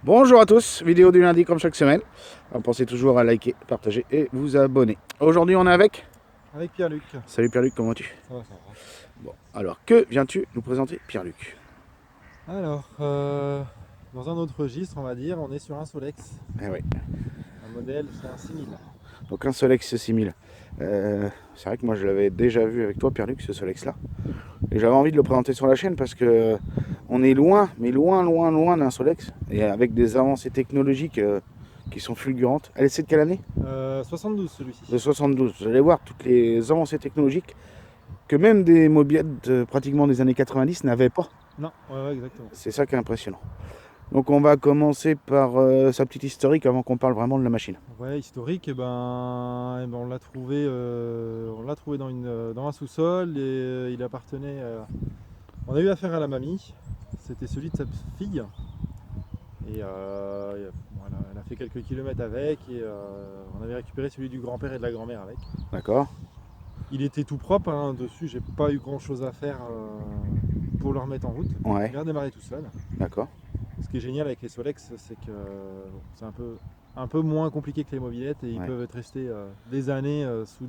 Bonjour à tous, vidéo du lundi comme chaque semaine. Pensez toujours à liker, partager et vous abonner. Aujourd'hui on est avec Pierre-Luc. Salut Pierre-Luc, comment vas-tu? Ça va, ça va. Bon, alors que viens-tu nous présenter Pierre-Luc? Alors, dans un autre registre, on va dire, on est sur un Solex. Eh oui, Un modèle, c'est un 6000. donc un Solex 6000. C'est vrai que moi je l'avais déjà vu avec toi Pierre-Luc, ce Solex là. Et j'avais envie de le présenter sur la chaîne parce que on est loin, mais loin d'un Solex. Et avec des avancées technologiques qui sont fulgurantes. Elle est de quelle année? 72 celui-ci. De 72. Vous allez voir toutes les avancées technologiques que même des mobylettes pratiquement des années 90 n'avaient pas. Non, ouais, exactement. C'est ça qui est impressionnant. Donc on va commencer par sa petite historique avant qu'on parle vraiment de la machine. Ouais, historique, on l'a trouvé, dans un sous-sol et il appartenait. On a eu affaire à la mamie. C'était celui de sa fille. Et voilà, elle a fait quelques kilomètres avec et on avait récupéré celui du grand-père et de la grand-mère avec. D'accord. Il était tout propre, hein, dessus, j'ai pas eu grand chose à faire pour le remettre en route. Ouais. Il a démarré tout seul. D'accord. Ce qui est génial avec les Solex, c'est que c'est un peu moins compliqué que les mobylettes et ils peuvent être restés des années sous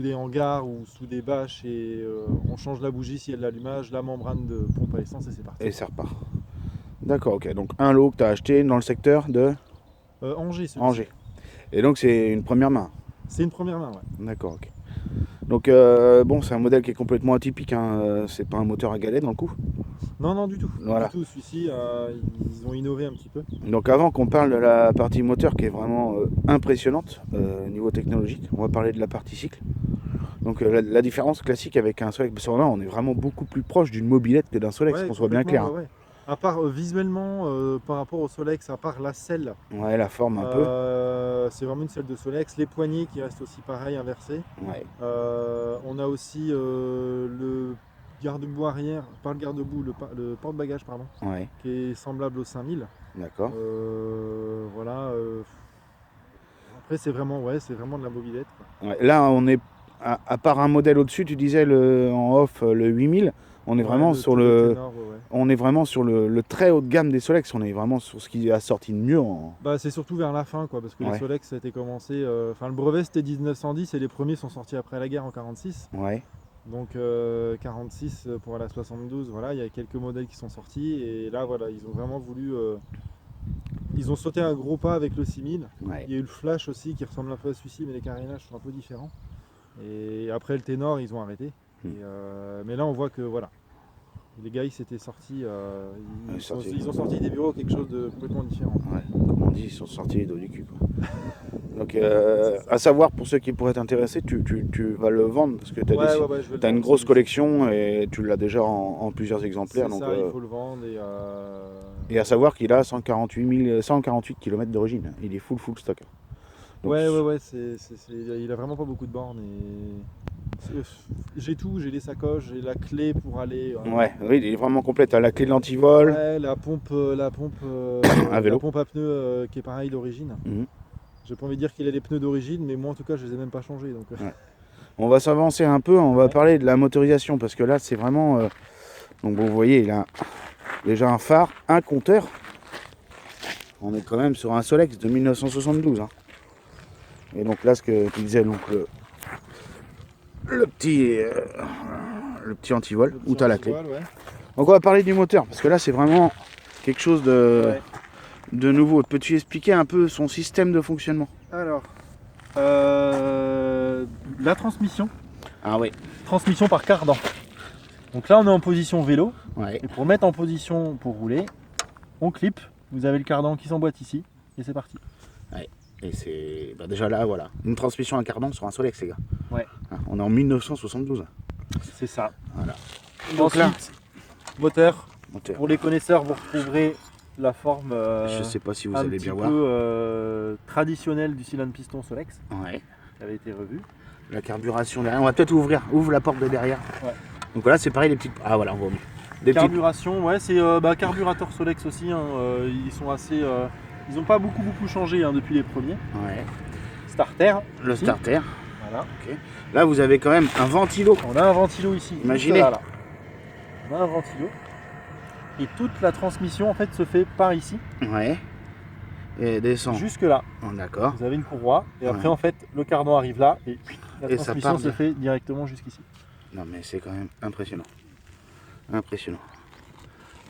des hangars ou sous des bâches et on change la bougie s'il y a de l'allumage, la membrane de pompe à essence et c'est parti. Et ça repart. D'accord, ok. Donc un lot que tu as acheté dans le secteur de Angers, celui-ci. Angers. Et donc c'est une première main. C'est une première main, ouais. D'accord, ok. Donc bon, c'est un modèle qui est complètement atypique, hein. C'est pas un moteur à galets dans le coup. Non, du tout. Voilà. Du tout, celui-ci, ils ont innové un petit peu. Donc avant qu'on parle de la partie moteur qui est vraiment impressionnante au niveau technologique, on va parler de la partie cycle. Donc la différence classique avec un Solex, parce que là on est vraiment beaucoup plus proche d'une mobilette que d'un Solex, qu'on soit bien clair. Ouais. À part visuellement, par rapport au Solex, à part la selle, Ouais, la forme un peu. c'est vraiment une selle de Solex. Les poignées qui restent aussi pareil, inversées. Ouais. On a aussi le garde-boue arrière, pas le garde-boue, le porte-bagages, pardon, Ouais. qui est semblable au 5000. D'accord. Voilà. Après, c'est vraiment de la mobilette, quoi. Ouais. Là on est, à part un modèle au-dessus, tu disais en off le 8000, on est vraiment sur ténor, on est vraiment sur le très haut de gamme des Solex, on est vraiment sur ce qui a sorti de mieux Bah, c'est surtout vers la fin, quoi, parce que les Solex ça a été commencé. Enfin, le brevet c'était 1910 et les premiers sont sortis après la guerre en 46. Ouais. Donc 46 pour aller à 72, voilà, il y a quelques modèles qui sont sortis et là voilà, ils ont vraiment voulu. Ils ont sauté un gros pas avec le 6000. Ouais. Il y a eu le Flash aussi qui ressemble un peu à celui-ci, mais les carénages sont un peu différents. Et après le ténor, ils ont arrêté. Mais là, on voit que voilà, les gars, ils s'étaient sortis. Ils ont sorti des bureaux quelque chose de complètement différent. Ouais, comme on dit, ils sont sortis les dos du cul, quoi. Donc, à savoir, pour ceux qui pourraient t'intéresser, tu vas le vendre parce que tu as une grosse collection et tu l'as déjà en plusieurs exemplaires. Donc, ça, il faut le vendre. Et à savoir qu'il a 148 km d'origine. Il est full stock. Donc, il a vraiment pas beaucoup de bornes. J'ai tout, j'ai les sacoches, j'ai la clé pour aller. Ouais, oui, il est vraiment complet. Tu as la clé de l'antivol. Ouais, la pompe à vélo. La pompe à pneus qui est pareil d'origine. J'ai pas envie de dire qu'il a des pneus d'origine, mais moi en tout cas je les ai même pas changés. Donc, ouais. On va s'avancer un peu, on va parler de la motorisation parce que là c'est vraiment. Donc bon, vous voyez, il a déjà un phare, un compteur. On est quand même sur un Solex de 1972. Hein. Et donc là, ce que tu disais, donc le petit antivol, où tu as la clé. Ouais. Donc on va parler du moteur parce que là c'est vraiment quelque chose de nouveau. Peux-tu expliquer un peu son système de fonctionnement? Alors, la transmission. Ah oui. Transmission par cardan. Donc là on est en position vélo. Ouais. Et pour mettre en position pour rouler, on clip. Vous avez le cardan qui s'emboîte ici et c'est parti. Ouais. Et c'est déjà là, voilà, une transmission à cardan sur un Solex, les gars. Ouais. On est en 1972. C'est ça. Voilà. Donc là, moteur. Moteur. Pour les connaisseurs, vous retrouverez la forme. Je sais pas si vous un allez petit bien peu, voir. Traditionnelle du cylindre piston Solex. Ouais. Qui avait été revu. La carburation derrière. On va peut-être ouvre la porte de derrière. Ouais. Donc voilà, c'est pareil, les petites. Ah voilà, on voit mieux. Des carburation, ouais, c'est carburateur Solex aussi. Hein, ils sont assez. Ils n'ont pas beaucoup changé hein, depuis les premiers. Ouais. Starter. Le ici. starter. Voilà. Okay. Là, vous avez quand même un ventilo. On a un ventilo ici. Imaginez. Là. On a un ventilo. Et toute la transmission en fait se fait par ici, Ouais. Et descend. jusque là. Oh, d'accord. Vous avez une courroie et après Ouais. en fait le cardan arrive là et la Et ça transmission part se de- fait directement jusqu'ici. Non mais c'est quand même impressionnant. Impressionnant.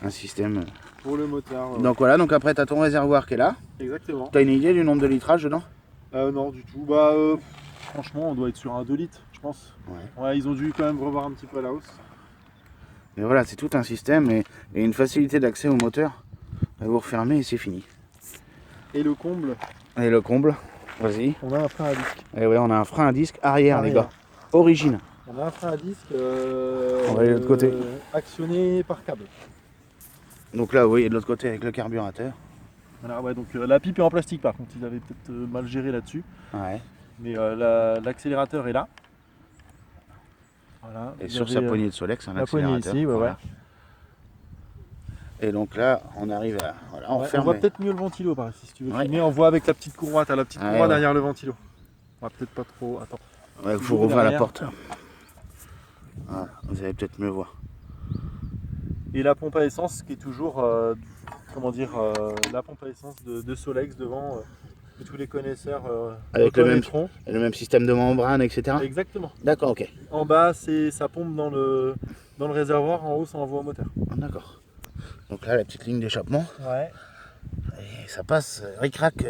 Un système. Pour le moteur. Donc voilà, donc après tu as ton réservoir qui est là. Exactement. Tu as une idée du nombre de litrages dedans? Non du tout. Bah franchement on doit être sur un 2 litres je pense. Ouais. Ouais ils ont dû quand même revoir un petit peu à la hausse. Mais voilà, c'est tout un système et une facilité d'accès au moteur. Vous refermez et c'est fini. Et le comble, Et le comble, vas-y. on a un frein à disque. Et ouais, on a un frein à disque arrière, les Arrière. gars. Origine. On a un frein à disque On va aller de l'autre côté. actionné par câble. Donc là, vous voyez de l'autre côté avec le carburateur. Voilà, ouais, donc la pipe est en plastique par contre, ils avaient peut-être mal géré là-dessus. Ouais. Mais l'accélérateur est là. Voilà. Et Vous sur avez, sa poignée de Solex, un la poignée accélérateur. ici, ouais, Voilà. Et donc là, on arrive à. Voilà, on ouais. ferme. On voit peut-être mieux le ventilo par ici si tu veux Ouais. filmer. On voit avec la petite courroie, t'as la petite Ouais, courroie ouais. derrière le ventilo. On va peut-être pas trop. Attends. Ouais, il faut Toujours rouvrir la derrière. porte. Voilà, vous allez peut-être mieux voir. Et la pompe à essence qui est toujours, la pompe à essence de Solex devant, que tous les connaisseurs Avec le même- reconnaîtront. Et le même système de membrane, etc. Exactement. D'accord, ok. En bas, ça pompe dans le réservoir, en haut, ça envoie au moteur. D'accord. Donc là, la petite ligne d'échappement. Ouais. Et ça passe ric-rac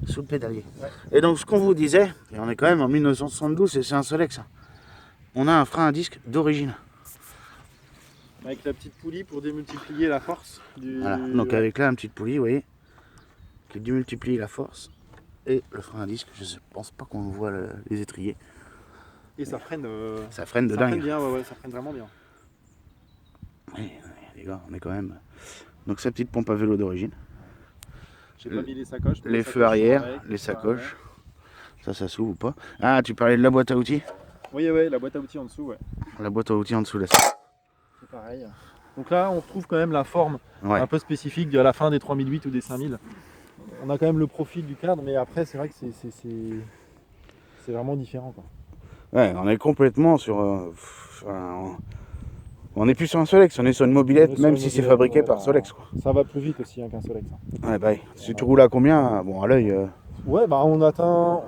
sous le pédalier. Ouais. Et donc, ce qu'on vous disait, et on est quand même en 1972 et c'est un Solex. Hein. On a un frein à disque d'origine. Avec la petite poulie pour démultiplier la force du. Voilà. Donc ouais. avec là, une petite poulie, vous voyez, qui démultiplie la force. Et le frein à disque, je ne pense pas qu'on voit les étriers. Et ça freine. Ça freine de ça dingue. freine bien, ouais, ça freine vraiment bien. Oui, les gars, on est quand même. Donc sa petite pompe à vélo d'origine. J'ai pas mis les sacoches. mais Les les feux sacoches arrière, sont avec. les sacoches. Ça s'ouvre ou pas? Ah, tu parlais de la boîte à outils? Ouais. Oui, la boîte à outils en dessous, ouais. La boîte à outils en dessous là. C'est pareil. Donc là, on retrouve quand même la forme Ouais. un peu spécifique de la fin des 3008 ou des 5000. On a quand même le profil du cadre, mais après, c'est vrai que c'est vraiment différent, quoi. Ouais, on est complètement sur. On est plus sur un Solex, on est sur une mobilette, On est sur même une si c'est mobilette, fabriqué ouais, par Solex. Quoi. Ça va plus vite aussi hein, qu'un Solex. Ouais, bah, si tu roules à combien? Bon, à l'œil. Ouais, bah on atteint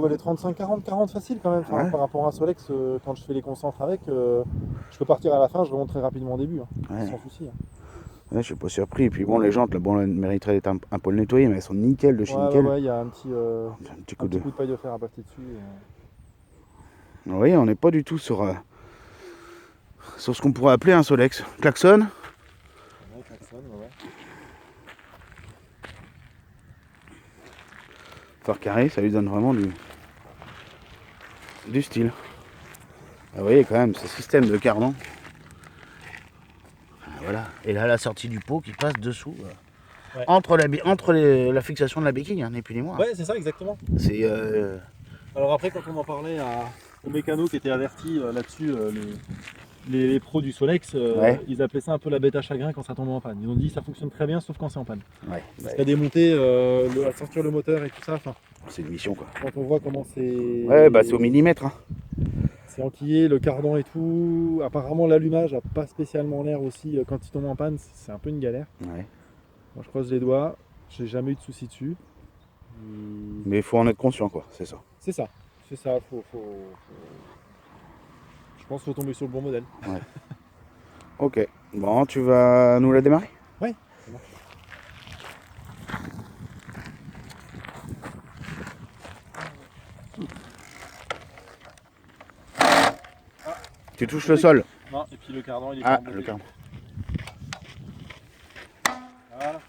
les 35-40 facile quand même. Enfin, Ouais. par rapport à un Solex, quand je fais les concentres avec, je peux partir à la fin, je remonte très rapidement au début, hein, Ouais. sans souci. Hein. Ouais, je suis pas surpris. Et puis bon, les jantes, là, bon, elles mériteraient d'être un peu nettoyées, mais elles sont nickel de chez Ouais, nickel. ouais, il y a un petit coup de. coup de paille de fer à passer dessus. Vous voyez, on n'est pas du tout sur ce qu'on pourrait appeler un Solex. Klaxon. Ouais, klaxon, ouais. Phare carré, ça lui donne vraiment du style. Ah, vous voyez quand même ce système de cardan. Ah, voilà. Et là la sortie du pot qui passe dessous. Ouais. Entre la fixation de la béquille, hein, ni plus ni moins. Ouais, c'est ça exactement. C'est Alors après, quand on en parlait aux mécanos qui étaient avertis là-dessus, les pros du Solex, Ouais. ils appelaient ça un peu la bête à chagrin quand ça tombe en panne. Ils ont dit ça fonctionne très bien sauf quand c'est en panne. ouais, Parce qu'à démonter, à sortir le moteur et tout ça, enfin, c'est une mission quoi. quand on voit comment c'est... Ouais, bah c'est au millimètre. Hein. C'est enquillé, le cardan et tout. Apparemment l'allumage a pas spécialement l'air aussi, quand il tombe en panne, c'est un peu une galère. Ouais. Moi je croise les doigts, j'ai jamais eu de soucis dessus. Mais il faut en être conscient quoi, c'est ça. C'est ça, je pense qu'il faut tomber sur le bon modèle. Ok. Bon, tu vas nous la démarrer? Ouais, ça marche. Tu touches le sol. Non, et puis le cardan il est Ah, pas le cardan. Voilà.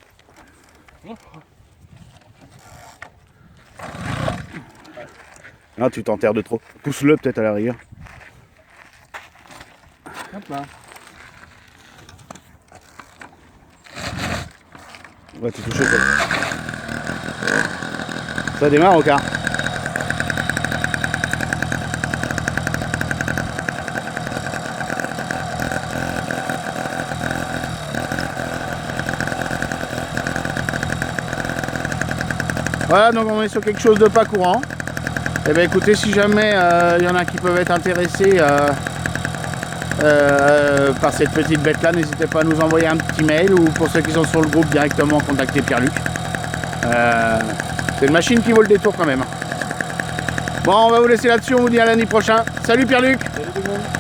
Ah, tu t'enterres de trop. Pousse-le peut-être à la rigueur. Hop là. Ouais, tu touches le sol. Ça démarre au car. Voilà, donc on est sur quelque chose de pas courant. Et bien écoutez, si jamais il y en a qui peuvent être intéressés par cette petite bête là, n'hésitez pas à nous envoyer un petit mail ou pour ceux qui sont sur le groupe directement contacter Pierre-Luc. C'est une machine qui vaut le détour quand même. Bon, on va vous laisser là-dessus, on vous dit à lundi prochain. Salut Pierre-Luc. Salut tout le monde.